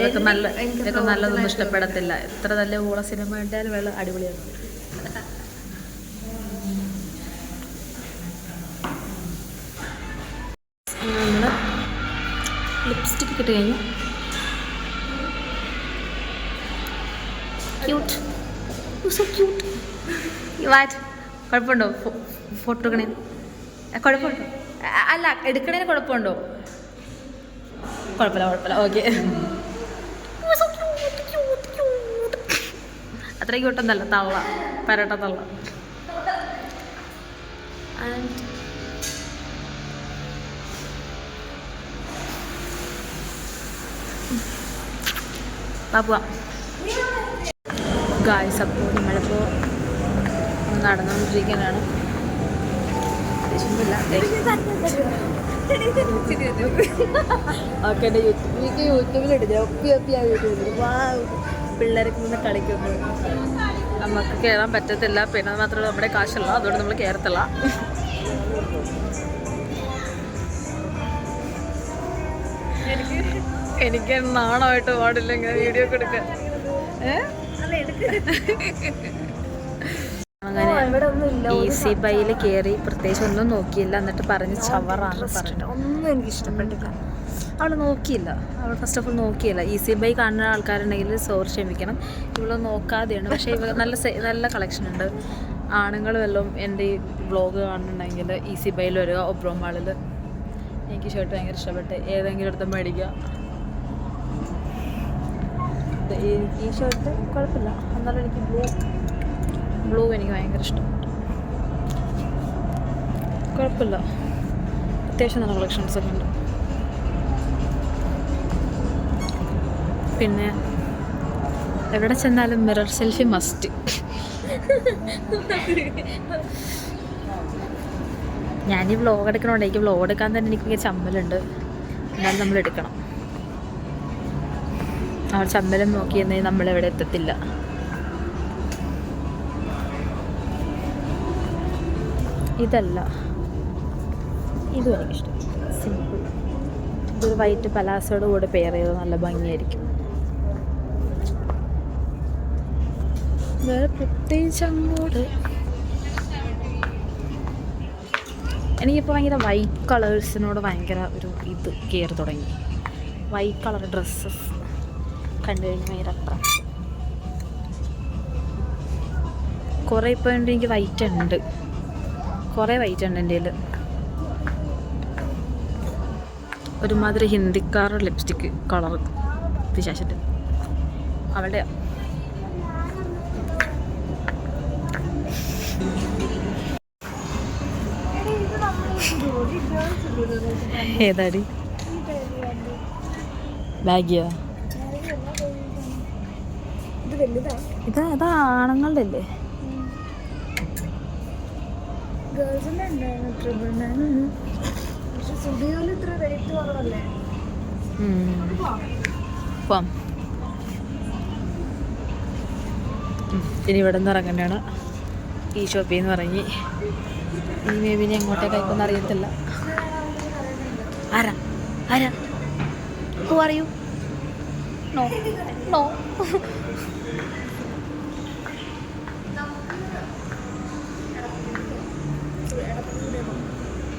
ഇതൊക്കെ നല്ലതൊന്നും ഇഷ്ടപ്പെടത്തില്ല. എത്ര നല്ല ഊള സിനിമ ഉണ്ടായാലും വെള്ളം അടിപൊളിയാണ്. നമ്മൾ ലിപ്സ്റ്റിക്ക് കിട്ടി കഴിഞ്ഞു. Cute, so cute. കുഴപ്പമുണ്ടോ ഫോട്ടോ എടുക്കണേ? കുഴപ്പമുണ്ടോ? അല്ല എടുക്കണേന് കുഴപ്പമുണ്ടോ? കുഴപ്പമില്ല. ഓക്കെ. അത്ര ക്യൂട്ടൊന്നല്ല, തള്ള, പരട്ട തള്ള. പോവാം ഗായ്സ്. അപ്പോൾ നമ്മളിപ്പോൾ നടന്നുകൊണ്ടിരിക്കാനാണ്. ഓക്കെ, എൻ്റെ യൂട്യൂബിലിട്ട് പിള്ളേർക്ക് നിന്ന് കളിക്കുന്നു. നമുക്ക് കയറാൻ പറ്റത്തില്ല. പിന്നെ അത് മാത്രമല്ല നമ്മുടെ കാശുള്ള, അതുകൊണ്ട് നമ്മൾ കയറത്തില്ല. എനിക്ക് നാണമായിട്ട് പാടില്ല ഇങ്ങനെ വീഡിയോ ഒക്കെ എടുക്കാൻ. അങ്ങനെ ഈസി ബൈയിൽ കയറി, പ്രത്യേകിച്ച് ഒന്നും നോക്കിയില്ല. എന്നിട്ട് പറഞ്ഞ് ചവറാണ് പറഞ്ഞിട്ട് ഒന്നും എനിക്ക് ഇഷ്ടപ്പെട്ടില്ല. അവൾ നോക്കിയില്ല. അവൾ ഫസ്റ്റ് ഓഫ് ഓൾ നോക്കിയില്ല. ഈസി ബൈ കാണുന്ന ആൾക്കാരുണ്ടെങ്കിൽ സോറി ക്ഷമിക്കണം. ഇവള് നോക്കാതെയാണ്. പക്ഷേ ഇവ നല്ല കളക്ഷൻ ഉണ്ട്. ആണുങ്ങൾ വല്ലതും എൻ്റെ ഈ വ്ളോഗ് കാണുന്നുണ്ടെങ്കിൽ ഈസി ബൈയിൽ വരിക, ഒബ്രോ മാളിൽ. എനിക്ക് ഷർട്ട് ഭയങ്കര ഇഷ്ടപ്പെട്ട് ഏതെങ്കിലും അടുത്ത് മേടിക്കുക. ഈ ഷർട്ട് കുഴപ്പമില്ല, എന്നാലും എനിക്ക് ബ്ലൂ എനിക്ക് ഭയങ്കര ഇഷ്ടപ്പെട്ടു. കുഴപ്പമില്ല, അത്യാവശ്യം നല്ല കളക്ഷൻസൊക്കെ ഉണ്ട്. പിന്നെ എവിടെ ചെന്നാലും മിറർ സെൽഫി മസ്റ്റ്. ഞാനീ വ്ളോഗ് എടുക്കണോണ്ട് എനിക്ക് വ്ളോഗ് എടുക്കാൻ തന്നെ എനിക്ക് ചമ്മലുണ്ട്. എന്നാലും നമ്മൾ എടുക്കണം. അവർ ചമ്മലം നോക്കിയെന്നേ നമ്മളെവിടെ എത്തത്തില്ല. ഇതല്ല, ഇതും എനിക്കിഷ്ടം. സിമ്പിൾ. ഇതൊരു വൈറ്റ് പലാസോട് കൂടെ പെയർ ചെയ്ത് നല്ല ഭംഗിയായിരിക്കും. വേറെ പ്രത്യേകിച്ച് അങ്ങോട്ട് എനിക്കിപ്പോൾ ഭയങ്കര വൈറ്റ് കളേഴ്സിനോട് ഭയങ്കര ഒരു ഇത് കയറി തുടങ്ങി. വൈറ്റ് കളർ ഡ്രസ്സസ് കണ്ടു കഴിഞ്ഞാൽ ഭയങ്കര അട്രാക്ഷൻ. കുറേ ഇപ്പോൾ എനിക്ക് വൈറ്റ് ഉണ്ട്, കുറേ വൈറ്റ് ഉണ്ട് എൻ്റെ കയ്യിൽ. ഒരുമാതിരി ഹിന്ദിക്കാരുടെ ലിപ്സ്റ്റിക്ക് കളർ പിശാച്ചിട്ട് അവളുടെ ഏതാടി ബാഗിയോ? ഇതാ ആണുങ്ങളുടെ അല്ലേ? ഇനി ഇവിടെ നിന്ന് ഇറങ്ങേണ്ടതാണ്. ഈ ഷോപ്പിൽ നിന്ന് ഇറങ്ങി ഇനി മേബിനെ എങ്ങോട്ടേക്കായിക്കൊന്നും അറിയത്തില്ല. ആരാ ആരാ who are you? No no.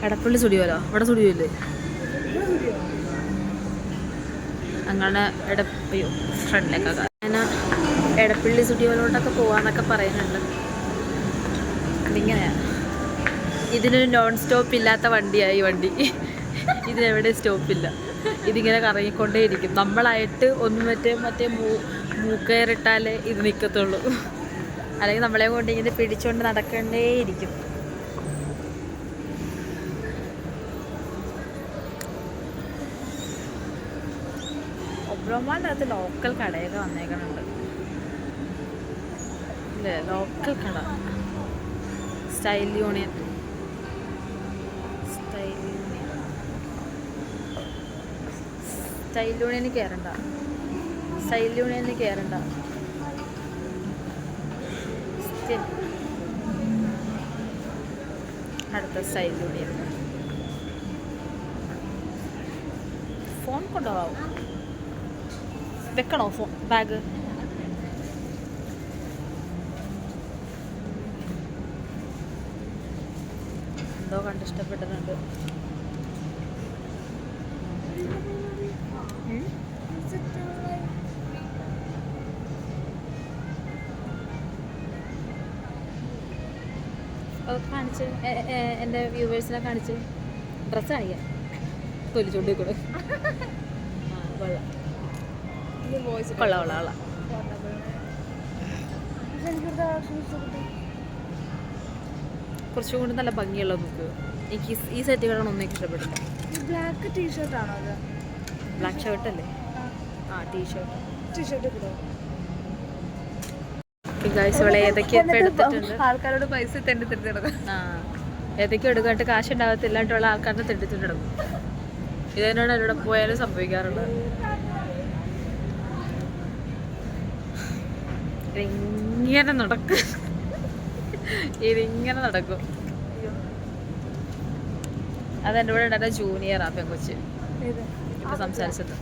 Edappally സ്റ്റുഡിയോലോ? ഇവിടെ സ്റ്റുഡിയോ ഇല്ലേ? അങ്ങനെ അയ്യോ ഫ്രണ്ടിലേക്കൊക്കെ അങ്ങനെ എടപ്പള്ളി സ്റ്റുഡിയോയിലോട്ടൊക്കെ പോകാമെന്നൊക്കെ പറയുന്നുണ്ട്. അതിങ്ങനെയാണ്. ഇതിനൊരു നോൺ സ്റ്റോപ്പ് ഇല്ലാത്ത വണ്ടിയായി വണ്ടി. ഇതിനെവിടെ സ്റ്റോപ്പില്ല. ഇതിങ്ങനെ കറങ്ങിക്കൊണ്ടേയിരിക്കും. നമ്മളായിട്ട് ഒന്ന് മറ്റേ മൂക്കയറിട്ടാലേ ഇത് നിൽക്കത്തുള്ളൂ. അല്ലെങ്കിൽ നമ്മളെ കൊണ്ട് ഇങ്ങനെ പിടിച്ചുകൊണ്ട് നടക്കേണ്ടേയിരിക്കും. ഒബ്രോമാൻ്റെ അകത്ത് ലോക്കൽ കടയൊക്കെ വന്നേക്കുന്നുണ്ട് ഇല്ലേ? ലോക്കൽ കട സ്റ്റൈൽ യൂണിയൻ യൂണിയനിൽ കയറണ്ട. സ്റ്റൈൽ യൂണിയനിൽ കയറണ്ട. അടുത്ത സ്റ്റൈൽ യൂണിയൻ. ഫോൺ കൊണ്ടുപോകാം. വെക്കണോ ഫോൺ? ബാഗ് എന്തോ കണ്ടിഷ്ടപ്പെട്ടിട്ടുണ്ട്. കാണിച്ച് എൻ്റെ വ്യൂവേഴ്സിനെ കാണിച്ച് ഡ്രസ്സ് കാണിക്കാം. തൊലിച്ചോണ്ട് കൂടെ കൊള്ളാം. കുറച്ചും കൂടി നല്ല ഭംഗിയുള്ള നോക്ക്. എനിക്ക് ഈ സെറ്റുകളാണ് ഒന്നും ഇഷ്ടപ്പെട്ടില്ല. ബ്ലാക്ക് ടീഷർട്ടാണോ അത്? ബ്ലാക്ക് ഷർട്ട് അല്ലേ? ആ ടീഷർട്ട് ഇവിടെ ഏതൊക്കെ എടുത്തിട്ടുണ്ട്. ആൾക്കാരോട് പൈസ തെണ്ടിത്തിടും. ഏതൊക്കെ എടുക്കാണ്ട് കാശ് ഉണ്ടാകത്തില്ലാണ്ടുള്ള ആൾക്കാരുടെ തെണ്ടിത്തിട്ടുണ്ടാകും. ഇതിനോട് അവിടെ പോയാലും സംഭവിക്കാറുള്ളത്. ഇതിങ്ങനെ നടക്കും. അതെൻ്റെ കൂടെ ഉണ്ടായിരുന്ന ജൂനിയറാ പെങ്കൊച്ച് ഇപ്പൊ സംസാരിച്ചത്.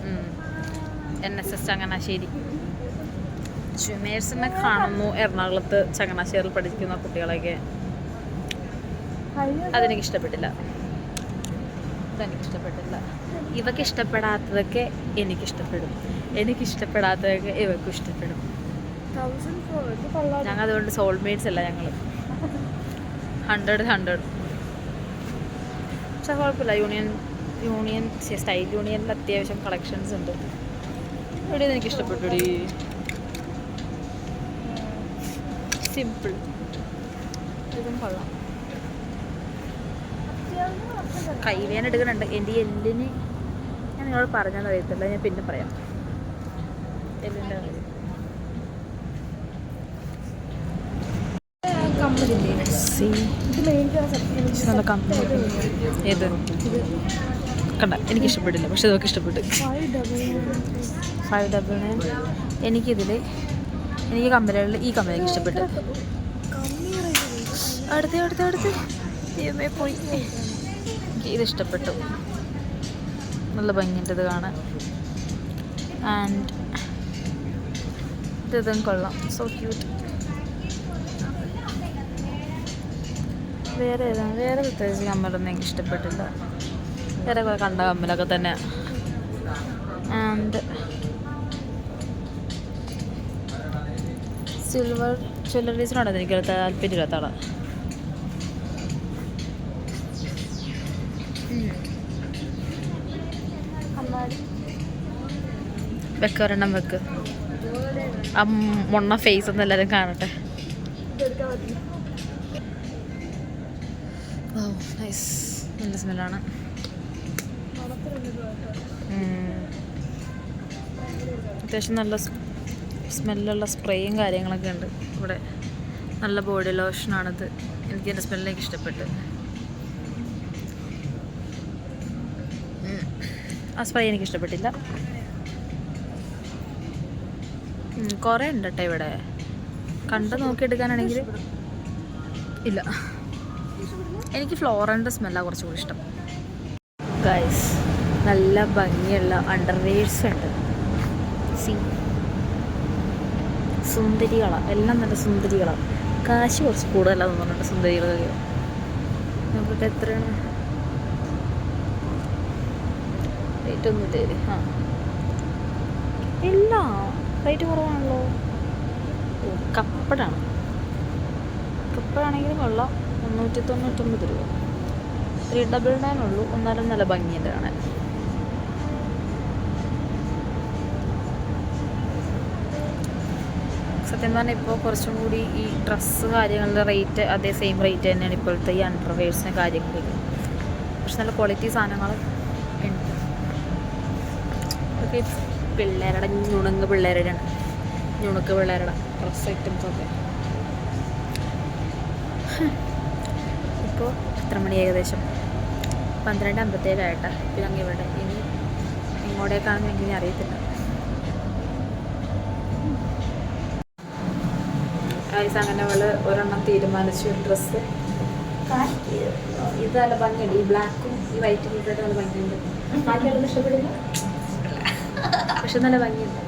NSS ചങ്ങനാശ്ശേരി. ജൂനിയേഴ്സിനെ കാണുന്നു എറണാകുളത്ത് ചങ്ങനാശ്ശേരിയിൽ പഠിക്കുന്ന കുട്ടികളൊക്കെ. അതെനിക്കിഷ്ടപ്പെട്ടില്ല. ഇവക്ക് ഇഷ്ടപ്പെടാത്തതൊക്കെ എനിക്കിഷ്ടപ്പെടും. എനിക്കിഷ്ടപ്പെടാത്തതൊക്കെ ഇവക്കും ഇഷ്ടപ്പെടും. ഞങ്ങൾ അതുകൊണ്ട് സോൾമേറ്റ്സ് അല്ല ഞങ്ങൾ. 100 പക്ഷെ കുഴപ്പമില്ല. സ്റ്റൈൽ യൂണിയനിൽ അത്യാവശ്യം കളക്ഷൻസ് ഉണ്ട്. ഇവിടെ എനിക്ക് ഇഷ്ടപ്പെട്ടു. സിമ്പിൾ. ഇതും കൊള്ളാം. കൈവേന എടുക്കുന്നുണ്ട്. എൻ്റെ എല്ലിന് ഞാൻ നിങ്ങളോട് പറഞ്ഞാൽ അറിയത്തില്ല. ഞാൻ പിന്നെ പറയാം. എല്ലിൻ്റെ നല്ല കമ്പനി. ഏത് കണ്ട എനിക്കിഷ്ടപ്പെട്ടില്ല. പക്ഷെ ഇതൊക്കെ ഇഷ്ടപ്പെട്ടു. 599. എനിക്ക് കമ്പനികളിൽ ഈ കമ്പനിക്ക് ഇഷ്ടപ്പെട്ടു. അടുത്ത് പോയി. എനിക്ക് ഇതിഷ്ടപ്പെട്ടു. നല്ല ഭംഗിയുണ്ട് ഇത് കാണാൻ. ആൻഡ് ഇതും കൊള്ളാം. So cute. വേറെ പ്രത്യേകിച്ച് കമ്മലൊന്നും എനിക്ക് ഇഷ്ടപ്പെട്ടില്ല. വേറെ കുറെ കണ്ട കമ്മലൊക്കെ തന്നെ. ആൻഡ് സിൽവർ ജ്വല്ലറീസിനോട് എനിക്ക് താല്പര്യമില്ലാത്ത ആളാണ്. ഒരെണ്ണം വെക്ക്. ആ മൊണ്ണ ഫേസ് ഒന്ന് എല്ലാവരും കാണട്ടെ. നൈസ്. നല്ല സ്മെല്ലാണ്. അത്യാവശ്യം നല്ല സ്മെല്ലുള്ള സ്പ്രേയും കാര്യങ്ങളൊക്കെ ഉണ്ട് ഇവിടെ. നല്ല ബോഡി ലോഷനാണിത്. എനിക്ക് എൻ്റെ സ്മെല്ലിലേക്ക് ഇഷ്ടപ്പെട്ടു. ആ സ്പ്രേ എനിക്ക് ഇഷ്ടപ്പെട്ടില്ല. കുറേ ഉണ്ട് കേട്ടോ ഇവിടെ. കണ്ട് നോക്കിയെടുക്കാനാണെങ്കിൽ ഇല്ല. എനിക്ക് ഫ്ലോറലിൻ്റെ സ്മെല്ലാണ് കുറച്ചുകൂടി ഇഷ്ടം. ഗൈസ്, നല്ല ഭംഗിയുള്ള അണ്ടർവെയർസ് ഉണ്ട്. സുന്ദരികളാണ്, എല്ലാം നല്ല സുന്ദരികളാണ്. കാശ് കുറച്ച് കൂടുതലാന്ന് തോന്നുന്നുണ്ട് സുന്ദരികളൊക്കെ. നോക്കട്ടെ എത്രയാണ് റേറ്റ്. ഒന്നുമില്ലേ? ആ ഇല്ല, റേറ്റ് കുറവാണല്ലോ. കപ്പടാണ്. കപ്പടാണെങ്കിലും കൊള്ളാം. 399 രൂപ. 399 ഉള്ളൂ. എന്നാലും നല്ല ഭംഗിയുണ്ട് കാണാൻ. സത്യം പറഞ്ഞാൽ ഇപ്പോൾ കുറച്ചും കൂടി ഈ ഡ്രസ്സ് കാര്യങ്ങളുടെ റേറ്റ് അതേ സെയിം റേറ്റ് തന്നെയാണ് ഇപ്പോഴത്തെ ഈ അണ്ടർവെയർസിന് കാര്യങ്ങളിലേക്ക്. പക്ഷെ നല്ല ക്വാളിറ്റി സാധനങ്ങൾ ഉണ്ട്. ഇതൊക്കെ പിള്ളേരുടെ ഞുണുക്ക് പിള്ളേരുടെ ഡ്രസ്സ് ഐറ്റംസൊക്കെ. ഇപ്പോൾ എത്ര മണി? ഏകദേശം 12:57 ആയിട്ടാ. ഇപ്പം ഞങ്ങൾ ഇവിടെ ഇനി ഇങ്ങോട്ടേക്കാണെന്ന് എനിക്ക് അറിയത്തില്ല. അങ്ങനെ അവൾ ഒരെണ്ണം തീരുമാനിച്ചു. ഒരു ഡ്രസ്സ് ഇത് നല്ല ഭംഗിയുണ്ട്. ഈ ബ്ലാക്കും ഈ വൈറ്റും ഇട്ടിട്ട് നല്ല ഭംഗിയുണ്ട്. ബാക്കിയൊന്നും ഇഷ്ടപ്പെടില്ല, പക്ഷെ നല്ല ഭംഗിയുണ്ട്.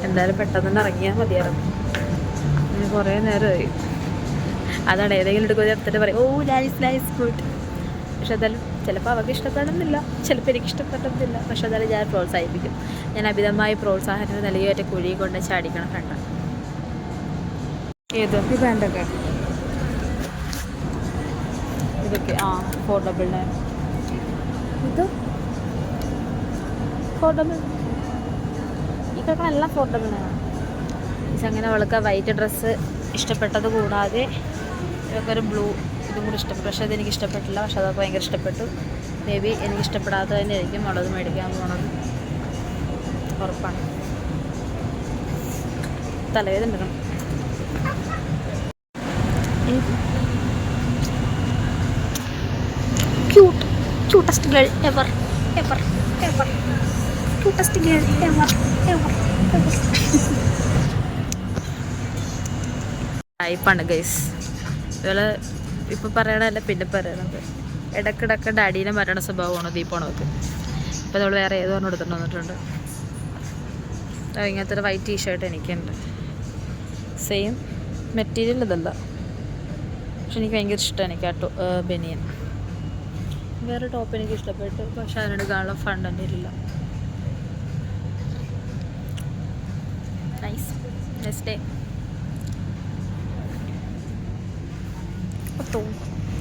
എന്തായാലും പെട്ടെന്ന് തന്നെ ഇറങ്ങിയാൽ മതിയായിരുന്നു. അങ്ങനെ കുറേ നേരമായി. അതാണ് ഏതെങ്കിലും എടുക്കുക എടുത്തിട്ട് പറയും ഓ നൈസ് ഗുഡ്. പക്ഷെ എന്തായാലും ചിലപ്പോൾ അവർക്ക് ഇഷ്ടപ്പെടുന്നില്ല, ചിലപ്പോൾ എനിക്ക് ഇഷ്ടപ്പെടുന്നില്ല. പക്ഷെ എന്തായാലും ഞാൻ പ്രോത്സാഹിപ്പിക്കും. ഞാൻ അമിതമായി പ്രോത്സാഹനം നൽകി ഒറ്റ കുഴി കൊണ്ട് ചാടിക്കണം. കണ്ട ഏത് ഈ ബാൻഡൊക്കെ ഇതൊക്കെ 499. ഇത് 499. ഈ കിടക്കണെല്ലാം 499. പക്ഷെ അങ്ങനെ അവൾക്ക് വൈറ്റ് ഡ്രസ്സ് ഇഷ്ടപ്പെട്ടത് കൂടാതെ ഇതൊക്കെ ഒരു ബ്ലൂ ഇതും കൂടി ഇഷ്ടപ്പെട്ടു. പക്ഷേ അതെനിക്ക് ഇഷ്ടപ്പെട്ടില്ല. പക്ഷെ അതൊക്കെ ഭയങ്കര ഇഷ്ടപ്പെട്ടു. മേ ബി എനിക്ക് ഇഷ്ടപ്പെടാതെ തന്നെ ആയിരിക്കും അവളത് മേടിക്കാൻ പോണത്, ഉറപ്പാണ്. തലവേദന ഉണ്ടണം. Cutest girl ever. Cutest girl ever. ടൈപ്പാണ് ഗൈസ്. ഇതുപോലെ ഇപ്പോൾ പറയണതല്ല പിന്നെ പറയണത്. ഇടയ്ക്കിടയ്ക്ക് ഡാഡീനെ മരണ സ്വഭാവമാണ് ദീപോണവർക്ക്. ഇപ്പോൾ നമ്മൾ വേറെ ഏതോ ഒന്ന് എടുത്തിട്ട് വന്നിട്ടുണ്ട്. ഇങ്ങനത്തെ ഒരു വൈറ്റ് ടീഷർട്ട് എനിക്കുണ്ട്. സെയിം മെറ്റീരിയൽ ഇതല്ല, പക്ഷെ എനിക്ക് ഭയങ്കര ഇഷ്ടമാണ്. എനിക്ക് ആ ബനിയൻ. വേറെ ടോപ്പ് എനിക്ക് ഇഷ്ടപ്പെട്ടു, പക്ഷെ അതിനെടുക്കാനുള്ള ഫണ്ട് എൻ്റെ ഇല്ല. നൈസ്. നെക്സ്റ്റ് ഡേ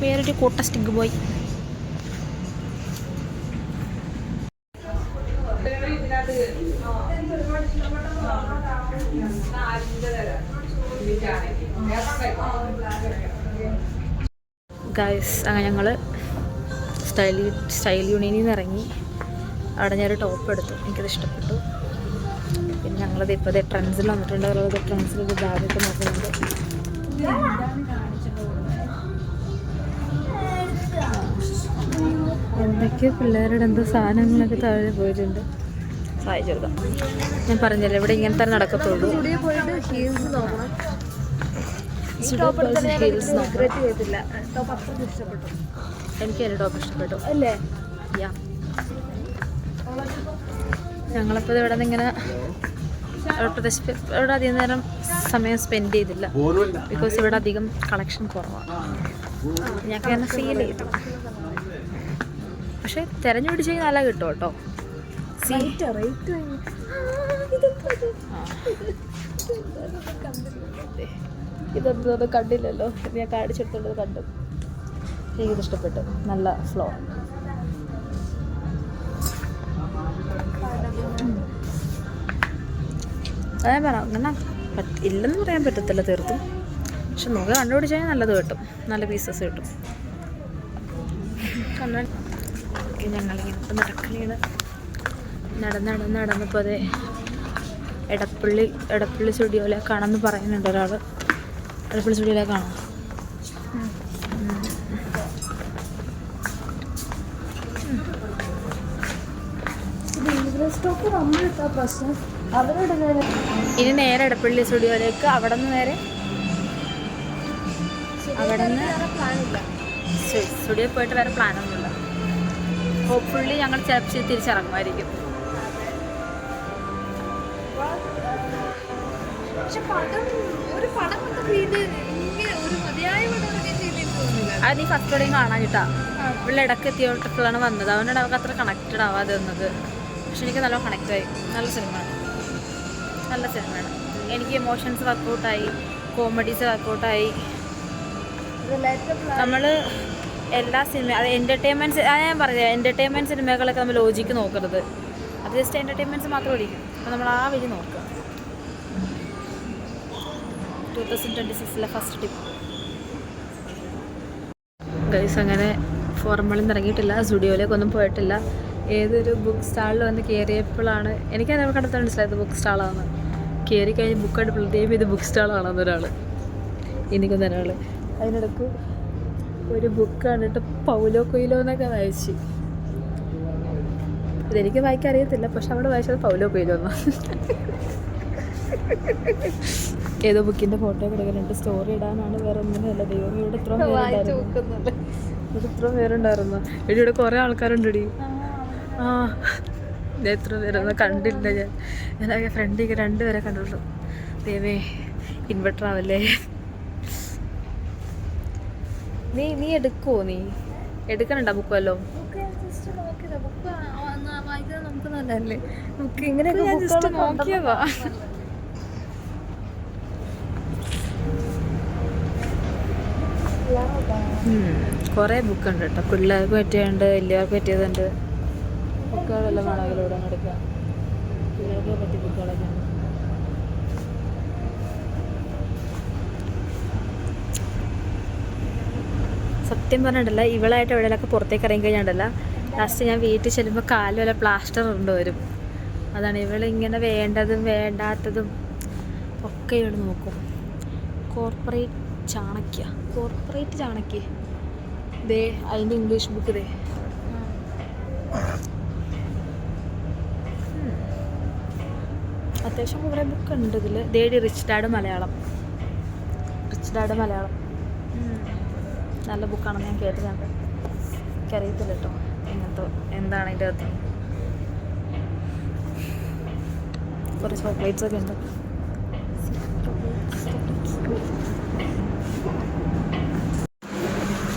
വേറൊരു കോട്ട സ്റ്റിക്ക് പോയി. ഗൈസ്, അങ്ങനെ ഞങ്ങൾ സ്റ്റൈൽ യൂണിയനിൽ നിന്ന് ഇറങ്ങി. അവിടെ ഞാനൊരു ടോപ്പ് എടുത്തു, എനിക്കത് ഇഷ്ടപ്പെട്ടു. പിന്നെ ഞങ്ങളത് ഇപ്പോൾ ട്രെൻഡ്സിൽ വന്നിട്ടുണ്ട്. അവരത് ട്രെൻഡ്സിൽ ഒരു ബാഗൊക്കെ നോക്കുന്നുണ്ട്. എന്തൊക്കെയോ പിള്ളേരുടെ എന്തോ സാധനങ്ങളൊക്കെ താഴെ പോയിട്ടുണ്ട്. സഹായിച്ചു കൊടുക്കാം. ഞാൻ പറഞ്ഞല്ലോ ഇവിടെ ഇങ്ങനെ തന്നെ നടക്കത്തുള്ളൂ. എനിക്ക് എൻ്റെ ടോപ്പ് ഇഷ്ടപ്പെട്ടു അല്ലേ? ഞങ്ങളപ്പോൾ ഇവിടെ നിന്ന് ഇങ്ങനെ ഇവിടെ അധികം നേരം സമയം സ്പെൻഡ് ചെയ്തില്ല. ബിക്കോസ് ഇവിടെ അധികം കളക്ഷൻ കുറവാണ്. ഞങ്ങൾക്ക് തന്നെ ഫീൽ ചെയ്തു. പക്ഷെ തിരഞ്ഞു പിടിച്ച് കഴിഞ്ഞാൽ നല്ല കിട്ടും കേട്ടോ. ഇതൊന്നും കണ്ടില്ലല്ലോ, ഞാൻ കാണിച്ചെടുത്തോണ്ടത് കണ്ടു. എനിക്കിത് ഇഷ്ടപ്പെട്ടു. നല്ല ഫ്ലോ. അതെ പറയാം. അങ്ങനെ ഇല്ലെന്ന് പറയാൻ പറ്റത്തില്ല തീർത്തും. പക്ഷെ നമുക്ക് കണ്ടുപിടിച്ച് കഴിഞ്ഞാൽ നല്ലത് കിട്ടും, നല്ല പീസസ് കിട്ടും. ഞങ്ങളിങ്ങനെ ഇപ്പം നടക്കണേണ്. നടന്നപ്പോൾ അതെ എടപ്പള്ളി സ്റ്റുഡിയോയിലേക്കാണെന്ന് പറയുന്നുണ്ട് ഒരാൾ. എടപ്പള്ളി സ്റ്റുഡിയോയിലേക്കാണോ? ഇനി നേരെ എടപ്പള്ളി സ്റ്റുഡിയോയിലേക്ക്, അവിടെ നിന്ന് നേരെ സ്റ്റുഡിയോ പോയിട്ട് വേറെ പ്ലാനൊന്നുമില്ല. ഹോപ്പ്ഫുള്ളി ഞങ്ങൾ ചിലപ്പോൾ തിരിച്ചിറങ്ങുമായിരിക്കും. അത് നീ ഫസ്റ്റോടെയും കാണാൻ കിട്ടാ. ഇവിടെ ഇടയ്ക്ക് എത്തിയോട്ടപ്പോഴാണ് വന്നത്. അതുകൊണ്ടാണ് അവർക്ക് അത്ര കണക്റ്റഡ് ആവാതെ വന്നത്. പക്ഷെ എനിക്ക് നല്ല കണക്റ്റായി. നല്ല സിനിമയാണ്. എനിക്ക് ഇമോഷൻസ് വർക്കൗട്ടായി, കോമഡീസ് വർക്കൗട്ടായി. നമ്മൾ എല്ലാ സിനിമ അത് എൻ്റർടൈൻമെൻറ്റ്സ്, ഞാൻ പറയാം, എൻ്റർടൈൻമെൻറ്റ് സിനിമകളൊക്കെ നമ്മൾ ലോജിക്ക് നോക്കരുത്. അത് ജസ്റ്റ് എൻ്റർടൈൻമെൻറ്റ്സ് മാത്രം ഇരിക്കും. അപ്പോൾ നമ്മൾ ആ വഴി നോക്കുക. 2026 ഫസ്റ്റ് ടിപ്പ് ഗൈസ്. അങ്ങനെ ഫോർമലിൽ നിന്ന് ഇറങ്ങിയിട്ടില്ല, സ്റ്റുഡിയോയിലേക്കൊന്നും പോയിട്ടില്ല. ഏതൊരു ബുക്ക് സ്റ്റാളിൽ വന്ന് കയറിയപ്പോഴാണ് എനിക്കതിനെ കണ്ടെത്താൻ മനസ്സിലായത് ബുക്ക് സ്റ്റാളാണ്. കയറി കഴിഞ്ഞ് ബുക്ക് എടുപ്പോഴത്തേക്കും ഇത് ബുക്ക് സ്റ്റാളാണെന്നൊരാൾ എനിക്കൊന്ന് ഒരാൾ. അതിനിടയ്ക്ക് ഒരു ബുക്ക് കണ്ടിട്ട് പൗലോ കൊയ്ലോ എന്നൊക്കെ വായിച്ച്. ഇതെനിക്ക് വായിക്കാൻ അറിയത്തില്ല, പക്ഷെ അവിടെ വായിച്ചത് പൗലോ കൊയ്ലോ എന്നാണ്. ഏതോ ബുക്കിൻ്റെ ഫോട്ടോ കിടക്കുന്നുണ്ട്. സ്റ്റോറി ഇടാനാണ്, വേറെ ഒന്നിനല്ല. ദൈവം ഇവിടെ ഇത്രയും പേരുണ്ടായിരുന്നു. ഇവിടെ കുറേ ആൾക്കാരുണ്ടടി. ഞാൻ എത്ര പേരൊന്നും കണ്ടില്ല. ഞാൻ ഫ്രണ്ടിക്ക് 2 പേരെ കണ്ടുള്ളൂ. ദൈവമേ, ഇൻവെർട്ടർ ആവല്ലേ. നീ എടുക്കുമോ? നീ എടുക്കണുണ്ടോ ബുക്ക് വല്ലോ? നമുക്ക് നല്ലതല്ലേ ബുക്ക്? ഇങ്ങനെയൊക്കെ നോക്കിയതാ. കുറേ ബുക്കുണ്ട് കേട്ടോ. പിള്ളേർക്ക് പറ്റിയുണ്ട്, വലിയവർക്ക് പറ്റിയതുണ്ട്. ബുക്കുകളെല്ലാം വേണമെങ്കിലും ഇവിടെ എടുക്കാം. പിള്ളേർക്ക് പറ്റിയ ബുക്കുകളൊക്കെ ഉണ്ട്. സത്യം പറഞ്ഞിട്ടല്ല, ഇവളായിട്ട് എവിടെയൊക്കെ പുറത്തേക്ക് ഇറങ്ങി കഴിഞ്ഞിട്ടല്ല, ലാസ്റ്റ് ഞാൻ വീട്ടിൽ ചെല്ലുമ്പോൾ കാല് വല്ല പ്ലാസ്റ്റർ ഉണ്ട് വരും. അതാണ് ഇവളിങ്ങനെ വേണ്ടതും വേണ്ടാത്തതും ഒക്കെ ഇവൾ നോക്കും. കോർപ്പറേറ്റ് ചാണക്യ ദേ, അതിൻ്റെ ഇംഗ്ലീഷ് ബുക്ക് ദേ. അത്യാവശ്യം കുറേ ബുക്ക് ഉണ്ട് ഇതിൽ. ദേഡി റിച്ച് ഡാഡ് മലയാളം. നല്ല ബുക്കാണെന്ന് ഞാൻ കേട്ടിട്ടുണ്ട്. എനിക്കറിയത്തില്ല കേട്ടോ ഇങ്ങനത്തെ എന്താണ് അതിൻ്റെ അകത്ത്. കുറേ ചോക്ലേറ്റ്സ് ഒക്കെ ഉണ്ട്.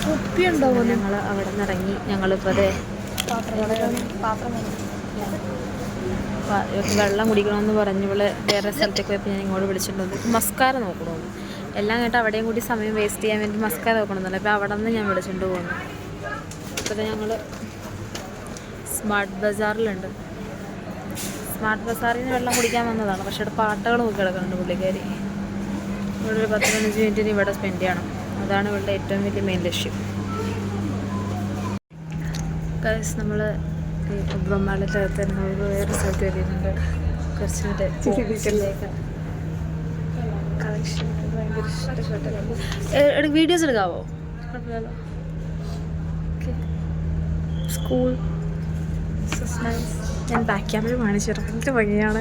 കുപ്പിയുണ്ടാവും. ഞങ്ങൾ അവിടെ നിന്ന് ഇറങ്ങി. ഞങ്ങളിപ്പോൾ വെള്ളം കുടിക്കണമെന്ന് പറഞ്ഞ് ഇവള് വേറെ സ്ഥലത്തേക്ക് പോയപ്പോൾ ഞാൻ ഇങ്ങോട്ട് വിളിച്ചിട്ടുണ്ട്. മസ്കാര നോക്കണമെന്ന്. എല്ലാം കേട്ട് അവിടെയും കൂടി സമയം വേസ്റ്റ് ചെയ്യാൻ വേണ്ടി മസ്കാര നോക്കണമെന്നല്ല. അപ്പോൾ അവിടെ നിന്ന് ഞാൻ വിളിച്ചിട്ട് പോകുന്നു. അപ്പോൾ ഞങ്ങൾ സ്മാർട്ട് ബസാറിലുണ്ട്. സ്മാർട്ട് ബസാറിൽ നിന്ന് വെള്ളം കുടിക്കാൻ വന്നതാണ്. പക്ഷേ ഇവിടെ പാട്ടകൾ നോക്കി കിടക്കുന്നുണ്ട് പുള്ളിക്കാരി. ഇവിടെ ഒരു 10-15 മിനിറ്റിന് ഇവിടെ സ്പെൻഡ് ചെയ്യണം. അതാണ് ഇവളുടെ ഏറ്റവും വലിയ മെയിൻ ലക്ഷ്യം. ഗൈസ്, നമ്മൾ ബ്രഹ്മാളത്തിനകത്ത് തന്നെ വേറെ സ്ഥലത്ത് വരുന്നുണ്ട്. കുറച്ച് കളക്ഷൻ ഭയങ്കര ഇഷ്ടപ്പെട്ടു. വീഡിയോസ് എടുക്കാവോ? കുഴപ്പമില്ലല്ലോ. ഓക്കെ. സ്കൂൾ ഞാൻ ബാക്ക് ക്യാമറ കാണിച്ചു തരാം. എനിക്ക് ഭംഗിയാണ്.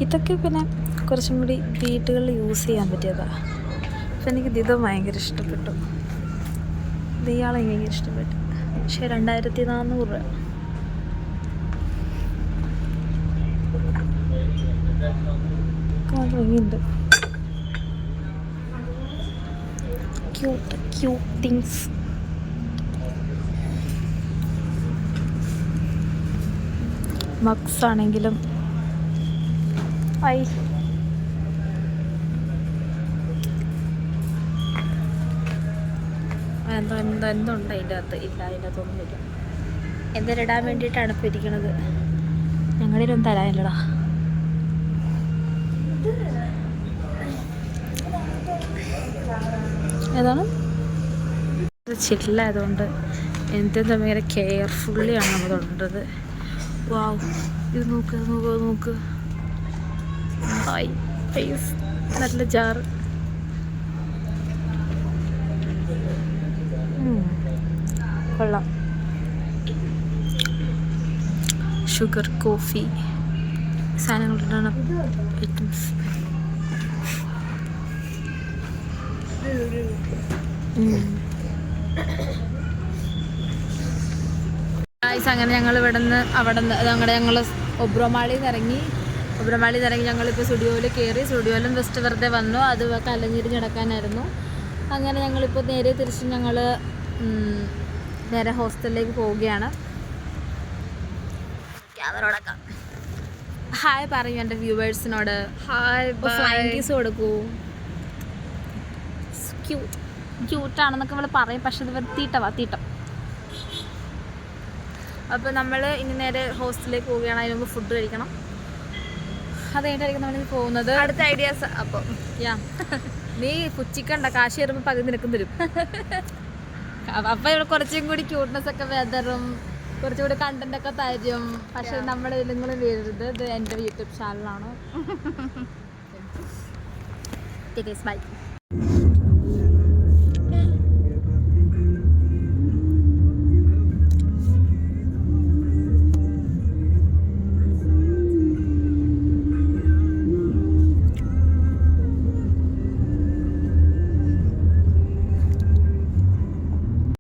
ഇതൊക്കെ പിന്നെ കുറച്ചും കൂടി വീടുകളിൽ യൂസ് ചെയ്യാൻ പറ്റിയതാണ്. അപ്പം എനിക്ക് ഇത് ഭയങ്കര ഇഷ്ടപ്പെട്ടു. ഇത് ഇയാളെ ഭയങ്കര ഇഷ്ടപ്പെട്ടു. പക്ഷേ 2400 രൂപ. ഭംഗിയുണ്ട്. Cute things. മഗ്സ് ആണെങ്കിലും എന്തുണ്ട് അതിൻ്റെ അകത്ത്? ഇല്ല, അതിൻ്റെ അകത്തൊന്നുമില്ല. എന്തായാലും ഇടാൻ വേണ്ടിയിട്ടാണ് ഇപ്പോൾ ഇരിക്കണത്. ഞങ്ങളുടെ ഒന്നും തരാനില്ലടാ. ഏതാണ്? ചില്ലായതുകൊണ്ട് എന്തെന്താ ഭയങ്കര കെയർഫുള്ളിയാണ് നമ്മൾ തൊടേണ്ടത്. വാവ്, ഇത് നോക്ക്. ഹായ് ഫേസ്, നല്ല ജാറ്. കൊള്ളാം. ഷുഗർ കോഫി സാധനങ്ങളുണ്ടാണ് ഐറ്റംസ്. അങ്ങനെ ഞങ്ങൾ ഞങ്ങൾ ഒബ്രോമാളിയിൽ നിന്ന് ഇറങ്ങി ഞങ്ങളിപ്പോൾ സ്റ്റുഡിയോയിൽ കയറി. സ്റ്റുഡിയോയിലും ജസ്റ്റ് വെറുതെ വന്നു. അത് കലഞ്ഞിരിഞ്ഞ് നടക്കാനായിരുന്നു. അങ്ങനെ ഞങ്ങളിപ്പോൾ നേരെ തിരിച്ച് ഞങ്ങൾ നേരെ ഹോസ്റ്റലിലേക്ക് പോവുകയാണ്. ഹായ് പറയൂ എൻ്റെ വ്യൂവേഴ്സിനോട്. ഹായ്, ഫ്ലൈങ് കിസ് കൊടുക്കൂ. ക്യൂട്ടാണെന്നൊക്കെ നമ്മൾ പറയും, പക്ഷെ ഇത് തീട്ടം. അപ്പോൾ നമ്മൾ ഇനി നേരെ ഹോസ്റ്റലിലേക്ക് പോവുകയാണ്. അതിന് മുമ്പ് ഫുഡ് കഴിക്കണം. അത് കഴിഞ്ഞിട്ടായിരിക്കും നമ്മളിനി പോകുന്നത്. അടുത്ത ഐഡിയാസ്. അപ്പോൾ നീ പുച്ചിക്കണ്ട, കാശ് കയറുമ്പോൾ പകുതി നിനക്കും തരും. അപ്പം ഇവിടെ കുറച്ചും കൂടി ക്യൂട്ട്നെസ് ഒക്കെ വെതറും, കുറച്ചുകൂടി കണ്ടന്റ് ഒക്കെ തരും. പക്ഷെ നമ്മുടെ നിങ്ങൾ വരരുത്. ഇത് എൻ്റെ യൂട്യൂബ് ചാനലാണ്. ബൈ.